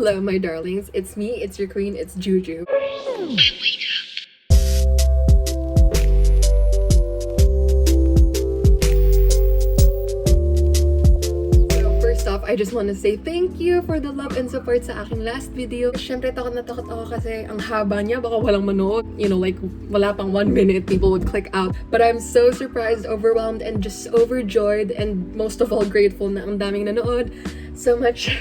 Hello, my darlings. It's me, it's your queen, it's Juju. First off, I just want to say thank you for the love and support sa aking last video. Syempre, takot na takot ako kasi ang haba niya, baka walang manood. You know, like, wala pang 1 minute, people would click out. But I'm so surprised, overwhelmed, and just overjoyed, and most of all, grateful na ang daming nanood. So much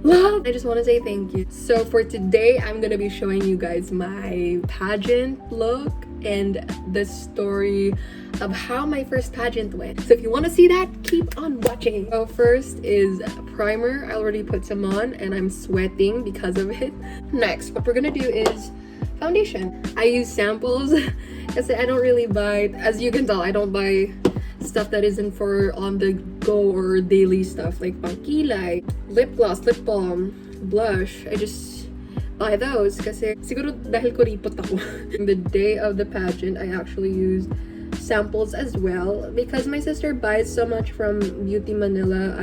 love! I just want to say thank you. So for today, I'm gonna be showing you guys my pageant look and the story of how my first pageant went. So if you want to see that, keep on watching. So first is primer. I already put some on and I'm sweating because of it. Next, what we're gonna do is foundation. I use samples because I don't really buy, as you can tell, I don't buy stuff that isn't for on the go or daily stuff like pangkilay, lip gloss, lip balm, blush. I just buy those kasi siguro dahil kuripot ako. The day of the pageant, I actually used samples as well because my sister buys so much from Beauty Manila.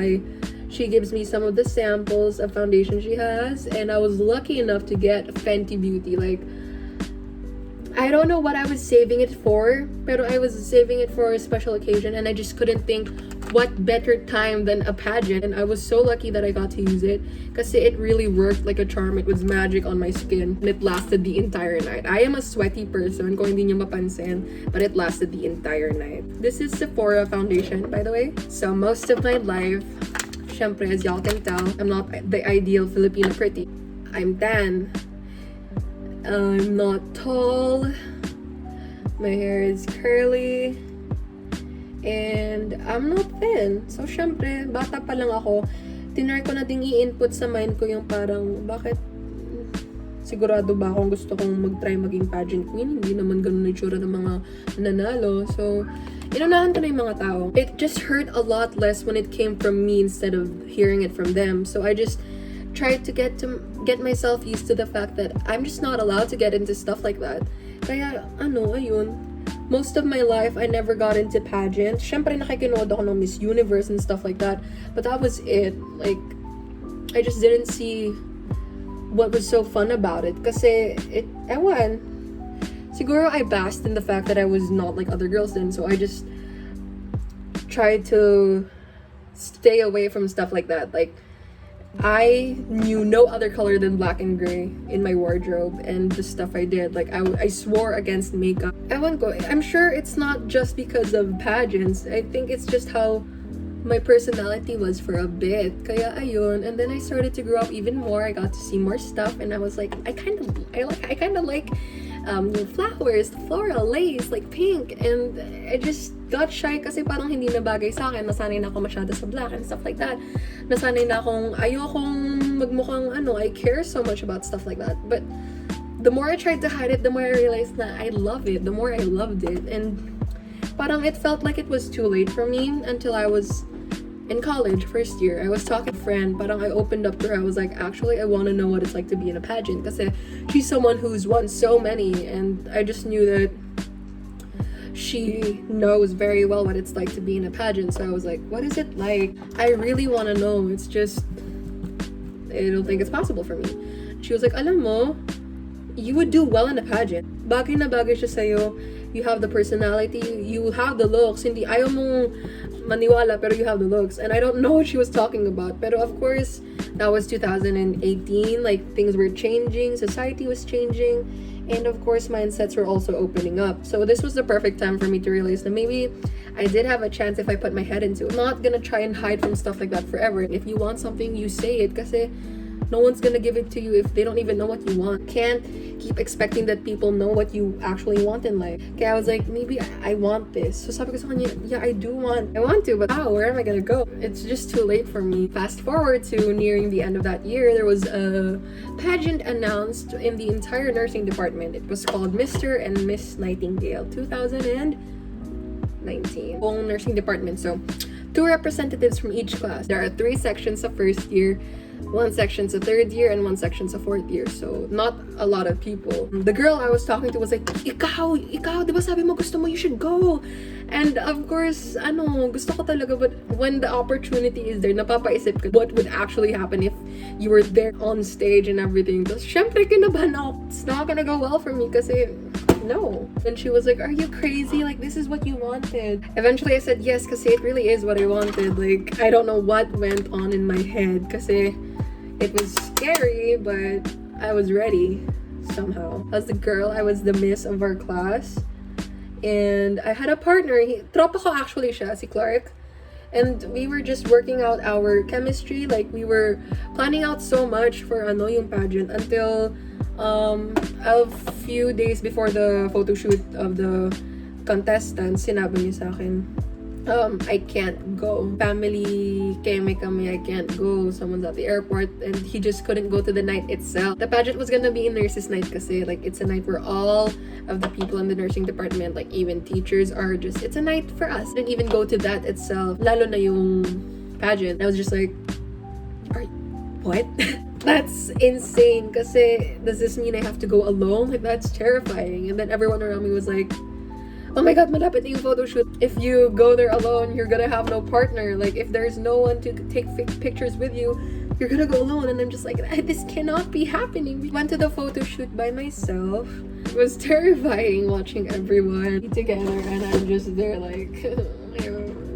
She gives me some of the samples of foundation she has, and I was lucky enough to get Fenty Beauty. Like, I don't know what I was saving it for, pero I was saving it for a special occasion and I just couldn't think what better time than a pageant. And I was so lucky that I got to use it kasi it really worked like a charm. It was magic on my skin and it lasted the entire night. I am a sweaty person, kung hindi niyo mapansin, but it lasted the entire night. This is Sephora foundation, by the way. So most of my life, syempre, as y'all can tell, I'm not the ideal Filipino pretty. I'm tan. I'm not tall, my hair is curly, and I'm not thin. So, syempre, bata pa lang ako, tinry ko na ding i-input sa mind ko yung parang, bakit sigurado ba akong gusto kong mag-try maging pageant queen? Hindi naman ganun na itsura ng mga nanalo. So, inunahan ko na yung mga tao. It just hurt a lot less when it came from me instead of hearing it from them. So, I just tried to get myself used to the fact that I'm just not allowed to get into stuff like that. Kaya, ayun. Most of my life, I never got into pageants. Syempre, nakikinood ako ng Miss Universe and stuff like that. But that was it. Like, I just didn't see what was so fun about it. Kasi, ewan. Siguro, I basked in the fact that I was not like other girls then. So, I just tried to stay away from stuff like that. Like, I knew no other color than black and gray in my wardrobe and the stuff I did. Like, I swore against makeup. I'm sure it's not just because of pageants. I think it's just how my personality was for a bit. Kaya ayun. And then I started to grow up even more. I got to see more stuff and I was like, I kind of like flowers, floral, lace, like pink. And I just got shy kasi parang hindi na bagay sa akin. Nasanay na ako masyado sa black and stuff like that. Nasanay na akong ayokong magmukhang I care so much about stuff like that. But the more I tried to hide it, the more I realized that I love it. The more I loved it. And parang it felt like it was too late for me until I was in college, first year. I was talking to a friend, parang I opened up to her. I was like, actually, I want to know what it's like to be in a pageant kasi she's someone who's won so many and I just knew that she knows very well what it's like to be in a pageant. So I was like, what is it like? I really want to know. It's just, I don't think it's possible for me. She was like, alam mo, you would do well in a pageant. Bagay na bagay siya sa'yo. You have the personality, you have the looks. Hindi, ayaw mong maniwala, pero you have the looks. And I don't know what she was talking about. Pero of course, that was 2018. Like, things were changing, society was changing. And of course, mindsets were also opening up. So this was the perfect time for me to realize that maybe I did have a chance if I put my head into it. I'm not gonna try and hide from stuff like that forever. If you want something, you say it. Kasi no one's gonna give it to you if they don't even know what you want. Can't keep expecting that people know what you actually want in life. Okay, I was like, maybe I want this. So sabi ko sa kanya, yeah, I want to, but how? Where am I gonna go? It's just too late for me. Fast forward to nearing the end of that year, there was a pageant announced in the entire nursing department. It was called Mr. and Miss Nightingale 2019. Whole nursing department. So 2 representatives from each class. There are 3 sections of first year, 1 section's a 3rd year, and 1 section's a 4th year. So, not a lot of people. The girl I was talking to was like, ikaw, di ba sabi mo gusto mo, you should go. And of course, gusto ko talaga, but when the opportunity is there, napapaisip ko what would actually happen if you were there on stage and everything. Tapos syempre kinabahan ako. It's not gonna go well for me kasi no. And she was like, are you crazy? Like, this is what you wanted. Eventually I said yes kasi it really is what I wanted. Like, I don't know what went on in my head kasi it was scary, but I was ready somehow. As the girl, I was the miss of our class. And I had a partner. Tropa ko actually siya, si Clark. And we were just working out our chemistry. Like, we were planning out so much for yung pageant until a few days before the photo shoot of the contestants, sinabi niya sa akin, I can't go. Family kami, I can't go. Someone's at the airport, and he just couldn't go to the night itself. The pageant was gonna be a nurses' night kasi, like, it's a night where all of the people in the nursing department, like, even teachers are just, it's a night for us. Didn't even go to that itself. Lalo na yung pageant. I was just like, what? That's insane kasi does this mean I have to go alone? Like, that's terrifying. And then everyone around me was like, oh my god, malapit na yung photo shoot. If you go there alone, you're gonna have no partner. Like, if there's no one to take pictures with you, you're gonna go alone. And I'm just like, this cannot be happening. We went to the photo shoot by myself. It was terrifying watching everyone be together, and I'm just there like,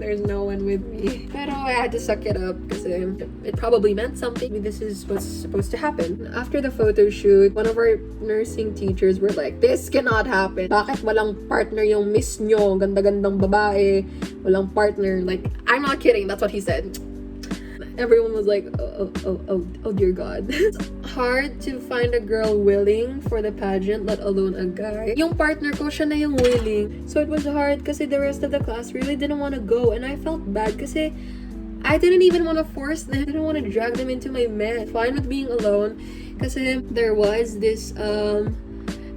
there's no one with me. Pero I had to suck it up because it probably meant something. This is what's supposed to happen. After the photo shoot, one of our nursing teachers were like, this cannot happen. Bakit walang partner yung miss nyo? Ganda-gandang babae. Walang partner. Like, I'm not kidding. That's what he said. Everyone was like, oh dear God. It's hard to find a girl willing for the pageant, let alone a guy. Yung partner ko, siya na yung willing. So it was hard kasi the rest of the class really didn't want to go. And I felt bad kasi I didn't even want to force them. I didn't want to drag them into my mess. Fine with being alone kasi there was this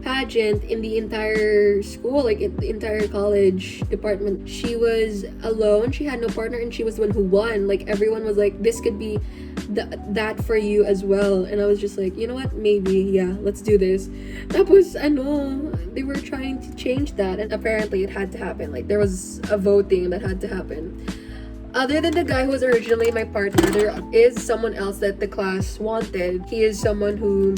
pageant in the entire school, like in the entire college department. She was alone, she had no partner, and she was the one who won. Like, everyone was like, this could be that for you as well. And I was just like, you know what, maybe, yeah, let's do this. Tapos, they were trying to change that, and apparently it had to happen. Like, there was a voting that had to happen. Other than the guy who was originally my partner, there is someone else that the class wanted. He is someone who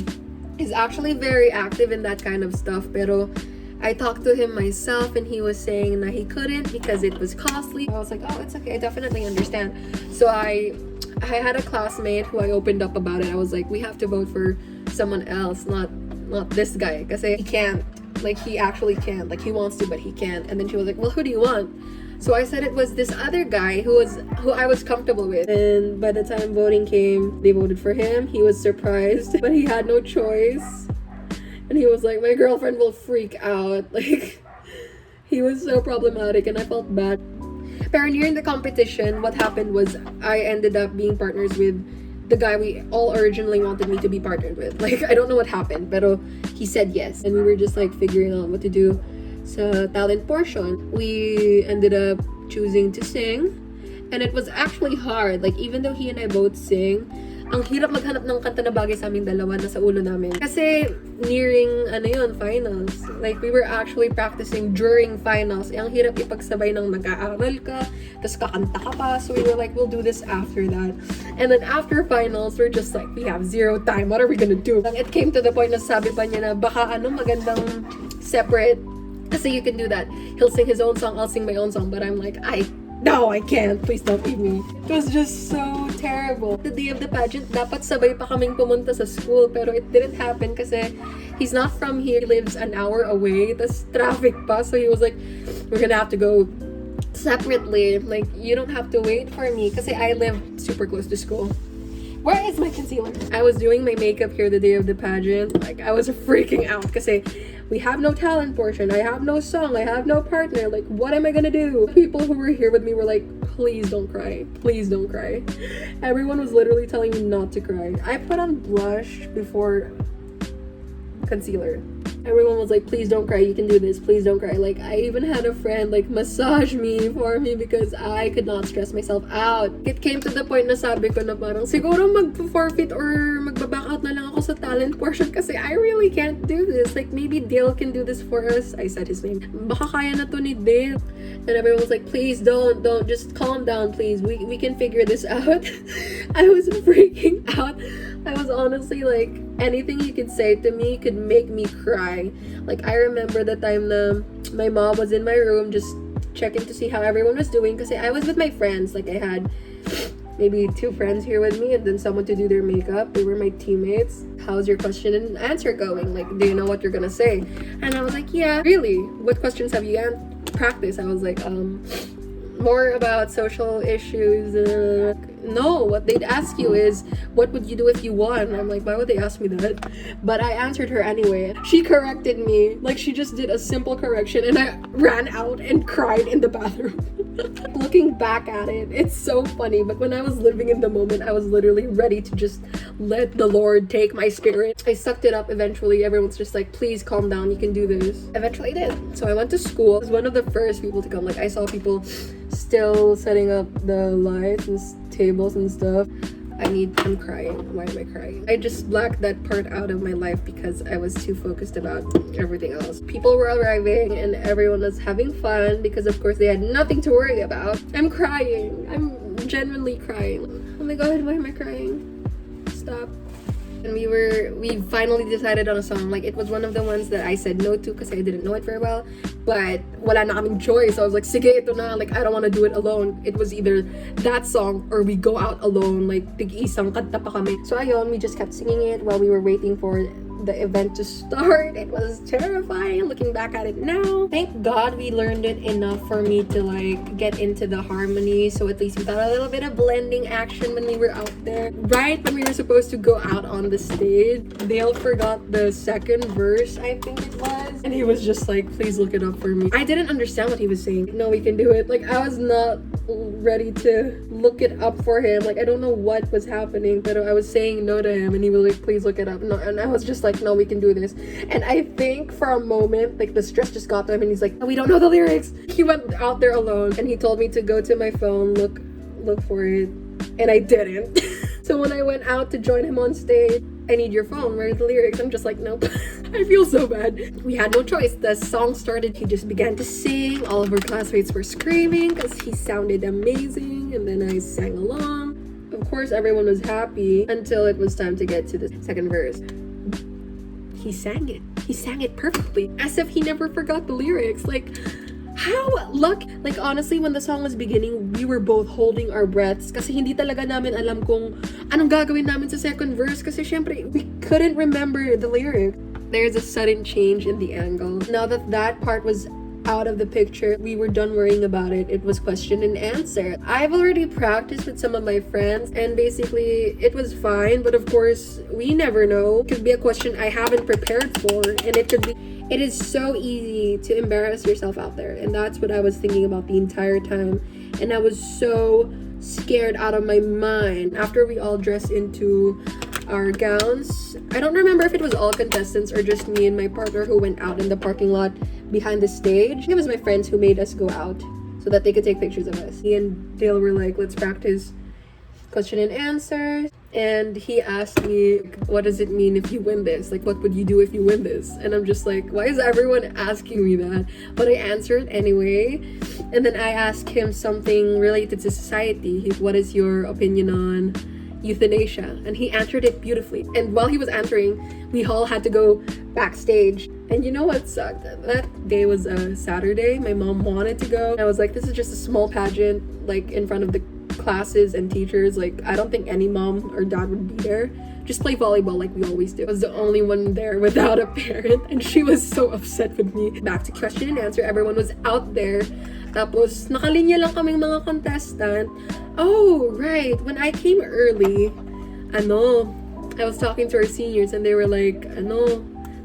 is actually very active in that kind of stuff, pero I talked to him myself and he was saying that he couldn't because it was costly. I was like, oh, it's okay, I definitely understand. So I had a classmate who I opened up about it. I was like, we have to vote for someone else, not this guy, kasi he can't. Like, he actually can't. Like, he wants to, but he can't. And then she was like, well, who do you want? So I said it was this other guy who I was comfortable with. And by the time voting came, they voted for him. He was surprised, but he had no choice. And he was like, my girlfriend will freak out. Like, he was so problematic, and I felt bad. But during the competition, what happened was I ended up being partners with the guy we all originally wanted me to be partnered with. Like, I don't know what happened, but he said yes. And we were just like figuring out what to do. Sa talent portion, we ended up choosing to sing, and it was actually hard. Like, even though he and I both sing, ang hirap maghanap ng kanta na bagay sa aming dalawa na sa ulo namin. Kasi nearing, finals. Like, we were actually practicing during finals. Ang hirap ipagsabay ng nag-aaral ka, tapos kakanta ka pa. So we were like, we'll do this after that. And then after finals, we're just like, we have zero time. What are we gonna do? It came to the point na sabi pa niya na baka magandang separate. Kasi you can do that. He'll sing his own song, I'll sing my own song. But I'm like, no, I can't. Please don't leave me. It was just so terrible. The day of the pageant, dapat sabay pa kaming pumunta sa school. Pero it didn't happen kasi he's not from here. He lives an hour away. Tas traffic pa. So he was like, we're gonna have to go separately. Like, you don't have to wait for me. Kasi I live super close to school. Where is my concealer? I was doing my makeup here the day of the pageant. Like, I was freaking out kasi we have no talent portion. I have no song. I have no partner. Like, what am I gonna do? People who were here with me were like, please don't cry. Please don't cry. Everyone was literally telling me not to cry. I put on blush before concealer. Everyone was like, please don't cry, you can do this, please don't cry. Like, I even had a friend like massage me for me because I could not stress myself out. It came to the point na sabi ko na parang siguro mag-forfeit or magbaback out na lang ako sa talent portion kasi I really can't do this. Like, maybe Dale can do this for us. I said his name. Baka kaya na to ni Dale. And everyone was like, please don't, just calm down, please. We can figure this out. I was freaking out. I was honestly like, anything you could say to me could make me cry. Like, I remember the time na my mom was in my room just checking to see how everyone was doing, because I was with my friends. Like, I had maybe 2 friends here with me and then someone to do their makeup. They were my teammates. How's your question and answer going? Like, do you know what you're gonna say? And I was like, yeah. Really? What questions have you practiced? I was like, more about social issues. No, what they'd ask you is, what would you do if you won? I'm like, why would they ask me that? But I answered her anyway. She corrected me. Like, she just did a simple correction and I ran out and cried in the bathroom. Looking back at it, it's so funny. But when I was living in the moment, I was literally ready to just let the Lord take my spirit. I sucked it up eventually. Everyone's just like, please calm down, you can do this. Eventually I did. So I went to school. I was one of the first people to come. Like, I saw people still setting up the lights and tables and stuff. I'm crying. Why am I crying? I just blacked that part out of my life because I was too focused about everything else. People were arriving and everyone was having fun because of course they had nothing to worry about. I'm crying. I'm genuinely crying. Oh my god, why am I crying? Stop. And we finally decided on a song. Like, it was one of the ones that I said no to because I didn't know it very well. But wala na kaming choice. So I was like, sige, ito na. Like, I don't want to do it alone. It was either that song or we go out alone. Like, tig-isang kanta pa kami. So ayun, we just kept singing it while we were waiting for the event to start. It was terrifying looking back at it now. Thank God we learned it enough for me to like get into the harmony, so at least we got a little bit of blending action when we were out there. Right when we were supposed to go out on the stage, Dale forgot the second verse, I think it was, and he was just like, please look it up for me. I didn't understand what he was saying. No, we can do it. Like, I was not ready to look it up for him. Like, I don't know what was happening, but I was saying no to him and he was like, please look it up. No, and I was just like, no, we can do this. And I think for a moment, like, the stress just got to him and he's like, oh, we don't know the lyrics. He went out there alone and he told me to go to my phone, look for it, and I didn't. So when I went out to join him on stage, I need your phone, where are the lyrics? I'm just like, nope. I feel so bad. We had no choice. The song started, he just began to sing. All of our classmates were screaming because he sounded amazing, and then I sang along. Of course, everyone was happy until it was time to get to the second verse. He sang it. He sang it perfectly, as if he never forgot the lyrics. Like, how luck? Like, honestly, when the song was beginning, we were both holding our breaths kasi hindi talaga namin alam kung anong gagawin namin sa second verse kasi syempre, we couldn't remember the lyrics. There's a sudden change in the angle. Now that that part was out of the picture, we were done worrying about it. It was question and answer. I've already practiced with some of my friends and basically it was fine, but of course, we never know. It could be a question I haven't prepared for, and it is so easy to embarrass yourself out there, and that's what I was thinking about the entire time. And I was so scared out of my mind. After we all dressed into our gowns, I don't remember if it was all contestants or just me and my partner who went out in the parking lot behind the stage. It was my friends who made us go out so that they could take pictures of us. Me and Dale were like, let's practice question and answer. And he asked me, what does it mean if you win this? Like, what would you do if you win this? And I'm just like, why is everyone asking me that? But I answered anyway. And then I asked him something related to society. What is your opinion on euthanasia? And he answered it beautifully. And while he was answering, we all had to go backstage. And you know what sucked? That day was a Saturday. My mom wanted to go. I was like, this is just a small pageant, like, in front of the classes and teachers. Like, I don't think any mom or dad would be there. Just play volleyball like we always do. I was the only one there without a parent, and she was so upset with me. Back to question and answer. Everyone was out there. Tapos, nakalinya lang kaming mga contestant. Oh, right. When I came early, I was talking to our seniors and they were like,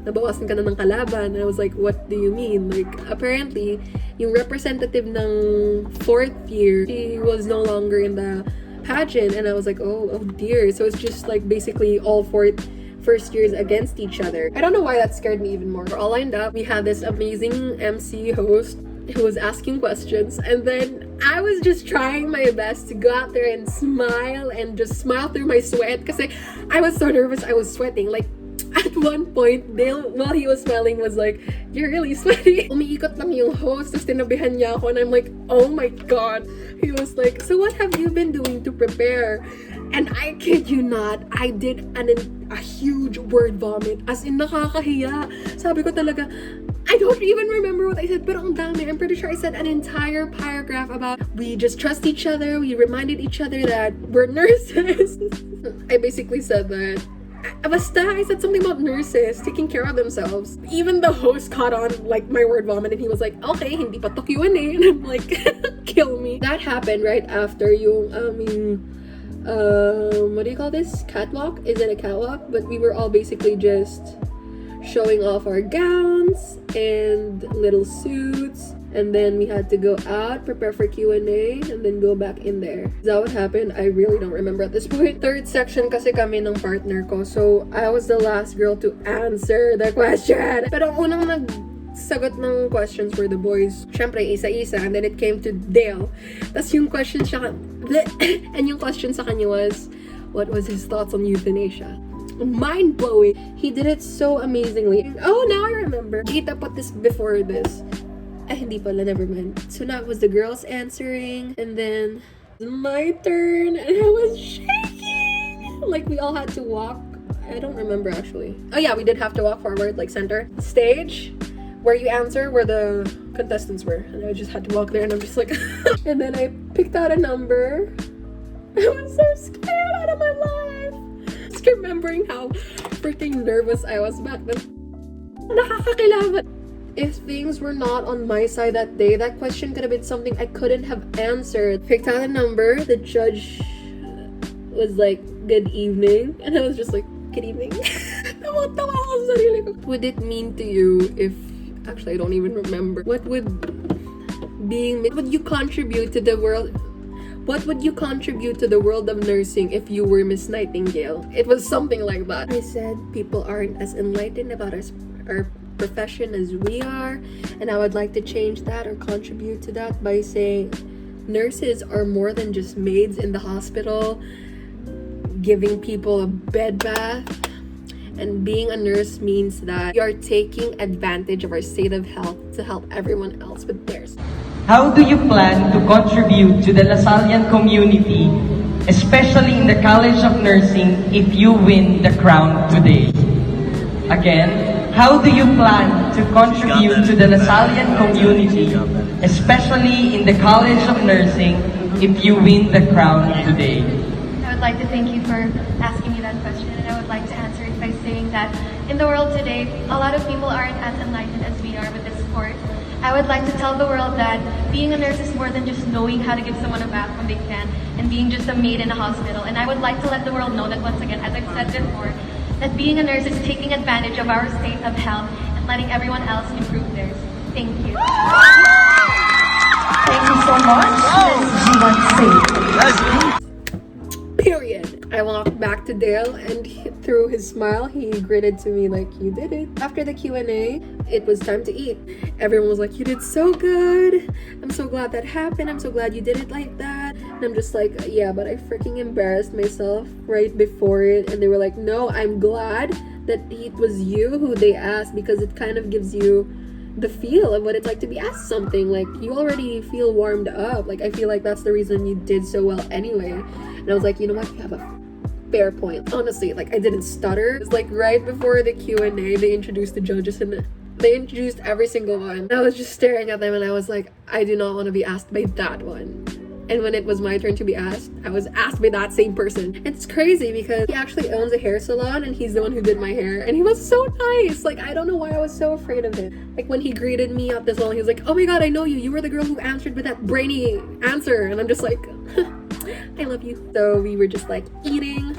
nabawasan ka na ng kalaban. And I was like, what do you mean? Like, apparently, yung representative ng 4th year, she was no longer in the pageant. And I was like, oh dear. So it's just like basically all first years against each other. I don't know why that scared me even more. We're all lined up. We had this amazing MC host who was asking questions, and then I was just trying my best to go out there and smile and just smile through my sweat because I was so nervous. I was sweating. Like, at one point, Dale, while he was smiling, was like, you're really sweaty. Umiikot lang yung host, tapos tinabihan niya ako, and I'm like, oh my god. He was like, so what have you been doing to prepare? And I kid you not, I did a huge word vomit. As in, nakakahiya. Sabi ko talaga, I don't even remember what I said, pero ang dami. I'm pretty sure I said an entire paragraph about we just trust each other, we reminded each other that we're nurses. I basically said that. Basta, I said something about nurses taking care of themselves. Even the host caught on like my word vomit and he was like, okay, hindi pa to Q&A. And I'm like, kill me. That happened right after yung, what do you call this? Catwalk? Is it a catwalk? But we were all basically just showing off our gowns and little suits. And then we had to go out, prepare for Q&A, and then go back in there. Is that what happened? I really don't remember at this point. Third section kasi kami ng partner ko. So, I was the last girl to answer the question. Pero unang nagsagot ng questions were the boys. Syempre, isa-isa. And then it came to Dale. Tas yung question siya, and yung question sa kanya was, what was his thoughts on euthanasia? Mind-blowing. He did it so amazingly. Oh, now I remember. Kita put this before this. Hindi pala, never mind. So now it was the girls answering, and then my turn, and I was shaking. Like, we all had to walk. I don't remember actually. Oh yeah, we did have to walk forward, like center stage, where you answer, where the contestants were, and I just had to walk there, and I'm just like, and then I picked out a number. I was so scared out of my life. Just remembering how freaking nervous I was back then. Nakakakilaban. If things were not on my side that day, that question could have been something I couldn't have answered. Picked out a number. The judge was like, good evening. And I was just like, good evening. What would it mean to you if... Actually, I don't even remember. What would you contribute to the world... What would you contribute to the world of nursing if you were Miss Nightingale? It was something like that. I said people aren't as enlightened about our profession as we are, and I would like to change that or contribute to that by saying nurses are more than just maids in the hospital giving people a bed bath, and being a nurse means that you are taking advantage of our state of health to help everyone else with theirs. How do you plan to contribute to the Lasallian community, especially in the College of Nursing, if you win the crown today? Again, how do you plan to contribute to the Lasallian community, especially in the College of Nursing, if you win the crown today? I would like to thank you for asking me that question, and I would like to answer it by saying that in the world today, a lot of people aren't as enlightened as we are with this sport. I would like to tell the world that being a nurse is more than just knowing how to give someone a bath when they can and being just a maid in a hospital. And I would like to let the world know that, once again, as I've said before, that being a nurse is taking advantage of our state of health and letting everyone else improve theirs. Thank you. Thank you so much, Ms. G1C. Period. I walked back to Dale, and through his smile, he gritted to me like, you did it. After the Q&A, it was time to eat. Everyone was like, you did so good. I'm so glad that happened. I'm so glad you did it like that. And I'm just like, yeah, but I freaking embarrassed myself right before it. And they were like, no, I'm glad that it was you who they asked, because it kind of gives you the feel of what it's like to be asked something. Like, you already feel warmed up. Like, I feel like that's the reason you did so well anyway. And I was like, you know what, you have a fair point. Honestly, like, I didn't stutter. It's like right before the Q&A, they introduced the judges, and they introduced every single one. I was just staring at them, and I was like, I do not want to be asked by that one. And when it was my turn to be asked, I was asked by that same person. It's crazy because he actually owns a hair salon, and he's the one who did my hair, and he was so nice. Like, I don't know why I was so afraid of him. Like, when he greeted me at the salon, he was like, oh my god, I know you. You were the girl who answered with that brainy answer. And I'm just like, I love you. So we were just like eating.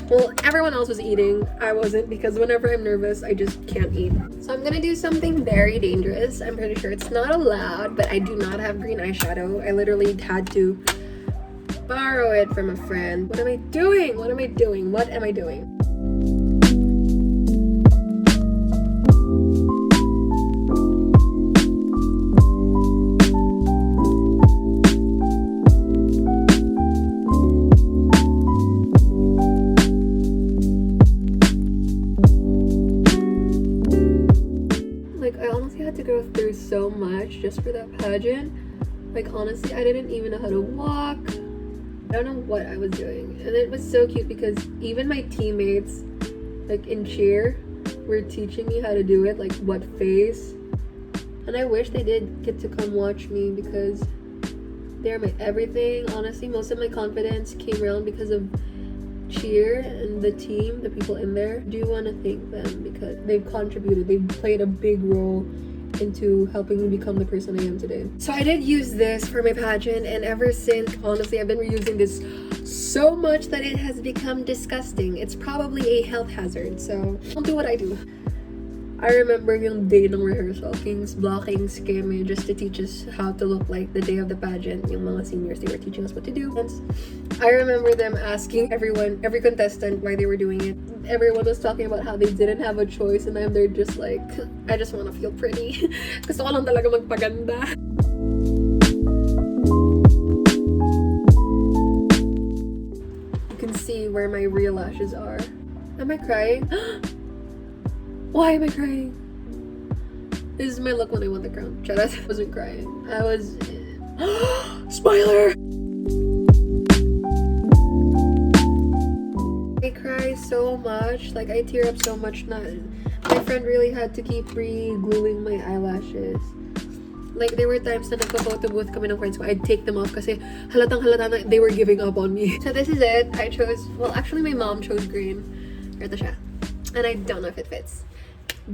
Well, everyone else was eating. I wasn't, because whenever I'm nervous, I just can't eat. So I'm gonna do something very dangerous. I'm pretty sure it's not allowed, but I do not have green eyeshadow. I literally had to borrow it from a friend. What am I doing? What am I doing? What am I doing? To go through so much just for that pageant. Like, honestly, I didn't even know how to walk. I don't know what I was doing. And it was so cute because even my teammates, like in cheer, were teaching me how to do it, like what face. And I wish they did get to come watch me because they're my everything. Honestly, most of my confidence came around because of cheer and the team, the people in there. I do want to thank them because they've contributed. They've played a big role into helping me become the person I am today. So I did use this for my pageant, and ever since, honestly, I've been reusing this so much that it has become disgusting. It's probably a health hazard, so don't do what I do. I remember yung day ng rehearsal, King's blocking kami just to teach us how to look like the day of the pageant. Yung mga seniors, they were teaching us what to do. And I remember them asking everyone, every contestant, why they were doing it. Everyone was talking about how they didn't have a choice, and I'm there just like, I just want to feel pretty. Gusto ko lang talaga magpaganda. You can see where my real lashes are. Am I crying? Why am I crying? This is my look when I won the crown. Charas, I wasn't crying. I was... Spoiler! I cry so much. Like, I tear up so much. My friend really had to keep re-gluing my eyelashes. Like, there were times na nagpa-photo booth kami ng friends ko. I'd take them off kasi halatang halata na they were giving up on me. So this is it. I chose... Well, actually, my mom chose green. Ito siya. And I don't know if it fits.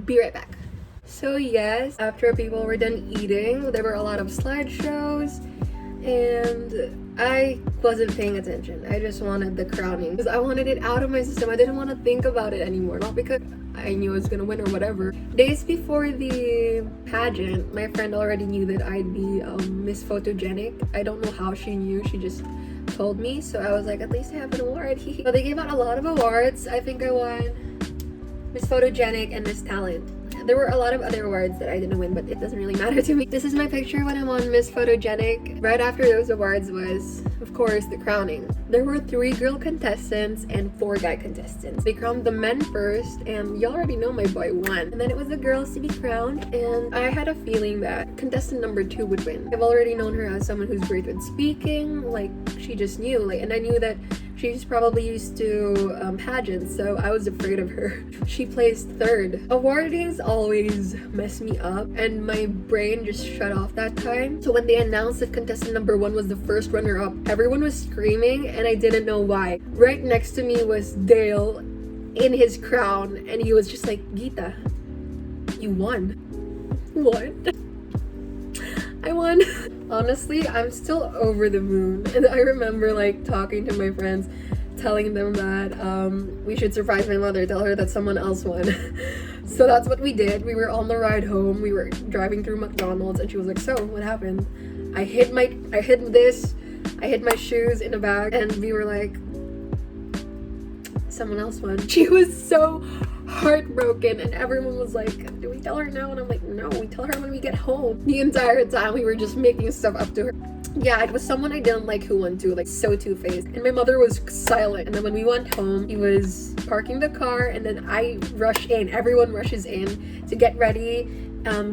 Be right back. So yes, after people were done eating, there were a lot of slideshows, and I wasn't paying attention. I just wanted the crowning because I wanted it out of my system. I didn't want to think about it anymore. Not because I knew I was gonna win or whatever. Days before the pageant, my friend already knew that I'd be Miss Photogenic. I don't know how she knew. She just told me. So I was like, at least I have an award. So they gave out a lot of awards. I think I won Miss Photogenic and Miss Talent. There were a lot of other awards that I didn't win, but it doesn't really matter to me. This is my picture when I'm on Miss Photogenic. Right after those awards was, of course, the crowning. There were 3 girl contestants and 4 guy contestants. They crowned the men first, and you already know my boy won. And then it was the girls to be crowned, and I had a feeling that contestant number 2 would win. I've already known her as someone who's great with speaking, like she just knew, and I knew that she's probably used to pageants, so I was afraid of her. She placed 3rd. Awardings always mess me up, and my brain just shut off that time. So when they announced that contestant number 1 was the first runner-up, everyone was screaming, and I didn't know why. Right next to me was Dale in his crown, and he was just like, Gita, you won. What? I won. Honestly, I'm still over the moon. And I remember talking to my friends, telling them that we should surprise my mother, tell her that someone else won. So that's what we did. We were on the ride home. We were driving through McDonald's, and she was like, so what happened? I hid my shoes in a bag, and we were like, someone else won. She was so heartbroken, and everyone was like, do we tell her now? And I'm like, no, we tell her when we get home. The entire time we were just making stuff up to her. Yeah, it was someone I didn't like who won too, so two-faced. And my mother was silent. And then when we went home, he was parking the car, and then I rush in. Everyone rushes in to get ready,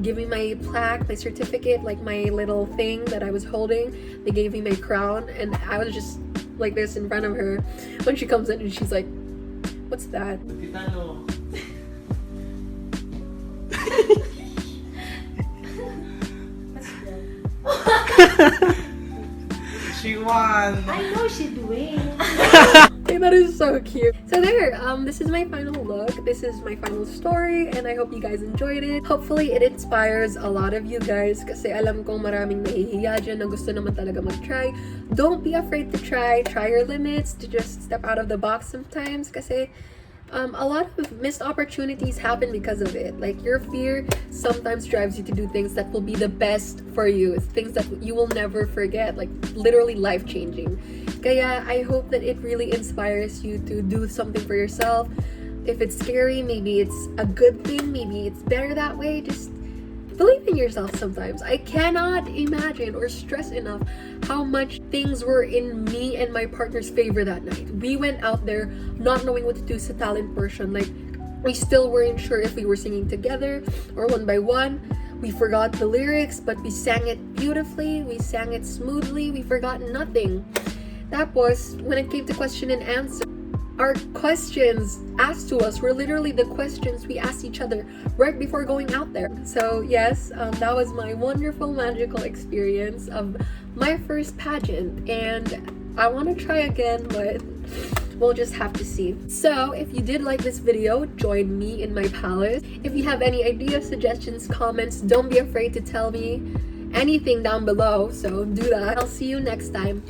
give me my plaque, my certificate, my little thing that I was holding. They gave me my crown, and I was just like this in front of her when she comes in, and she's like, what's that? She won. I know she's doing. Hey, that is so cute. So there, this is my final look. This is my final story, and I hope you guys enjoyed it. Hopefully, it inspires a lot of you guys kasi alam kong maraming nahihiya dyan na gusto naman talaga mag-try. Don't be afraid to try. Try your limits, to just step out of the box sometimes kasi a lot of missed opportunities happen because of it. Your fear sometimes drives you to do things that will be the best for you, things that you will never forget, literally life-changing. Kaya I hope that it really inspires you to do something for yourself. If it's scary, maybe it's a good thing, maybe it's better that way. Just believe in yourself sometimes. I cannot imagine or stress enough how much things were in me and my partner's favor that night. We went out there not knowing what to do sa talent portion. We still weren't sure if we were singing together or one by one. We forgot the lyrics, but we sang it beautifully. We sang it smoothly. We forgot nothing. Tapos, when it came to question and answer, our questions asked to us were literally the questions we asked each other right before going out there. So yes, that was my wonderful, magical experience of my first pageant, and I want to try again, but we'll just have to see. So if you did like this video, join me in my palace. If you have any ideas, suggestions, comments, don't be afraid to tell me anything down below, so do that. I'll see you next time.